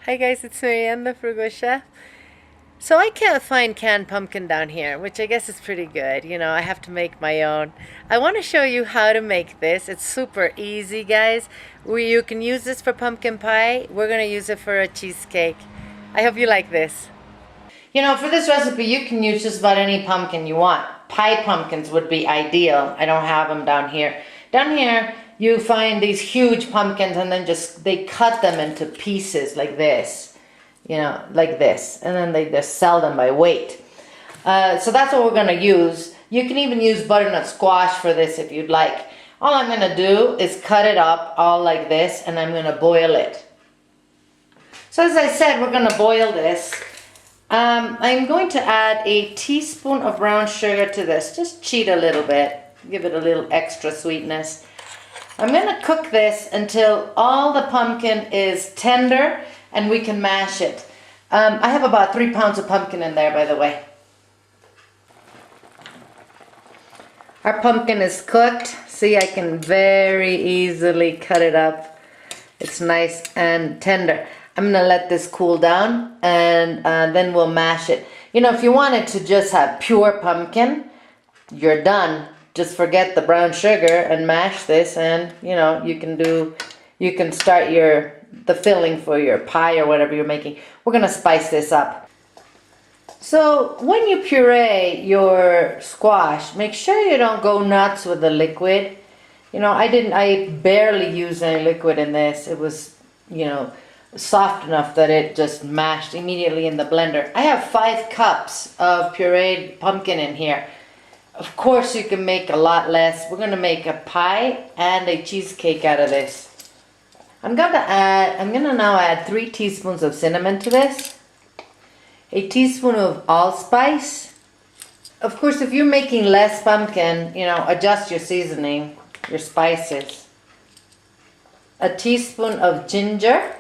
Hi guys, it's Marianne, the Frugal Chef. So I can't find canned pumpkin down here, which I guess is pretty good. You know, I have to make my own. I want to show you how to make this. It's super easy, guys. You can use this for pumpkin pie. We're going to use it for a cheesecake. I hope you like this. You know, for this recipe, you can use just about any pumpkin you want. Pie pumpkins would be ideal. I don't have them down here. Down here, you find these huge pumpkins and then they cut them into pieces like this. You know, like this. And then they just sell them by weight. So that's what we're going to use. You can even use butternut squash for this if you'd like. All I'm going to do is cut it up all like this and I'm going to boil it. So as I said, we're going to boil this. I'm going to add a teaspoon of brown sugar to this. Just cheat a little bit. Give it a little extra sweetness. I'm going to cook this until all the pumpkin is tender and we can mash it. I have about 3 pounds of pumpkin in there, by the way. Our pumpkin is cooked. See, I can very easily cut it up. It's nice and tender. I'm going to let this cool down and then we'll mash it. You know, if you wanted to just have pure pumpkin, you're done. Just forget the brown sugar and mash this and, you know, you can start the filling for your pie or whatever you're making. We're going to spice this up. So when you puree your squash, make sure you don't go nuts with the liquid. You know, I barely used any liquid in this. It was, you know, soft enough that it just mashed immediately in the blender. I have 5 cups of pureed pumpkin in here. Of course you can make a lot less. We're going to make a pie and a cheesecake out of this. I'm going to now add 3 teaspoons of cinnamon to this. A teaspoon of allspice. Of course, if you're making less pumpkin, you know, adjust your seasoning, your spices. A teaspoon of ginger.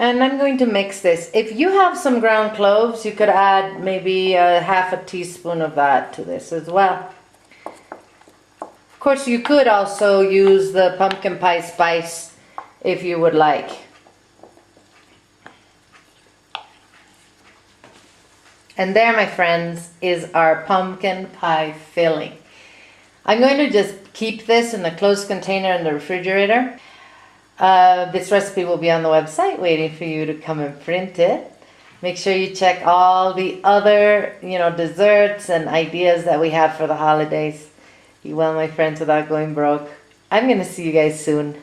And I'm going to mix this. If you have some ground cloves, you could add maybe half a teaspoon of that to this as well. Of course, you could also use the pumpkin pie spice if you would like. And there, my friends, is our pumpkin pie filling. I'm going to just keep this in a closed container in the refrigerator. This recipe will be on the website waiting for you to come and print it. Make sure you check all the other, you know, desserts and ideas that we have for the holidays. Be well, my friends, without going broke. I'm going to see you guys soon.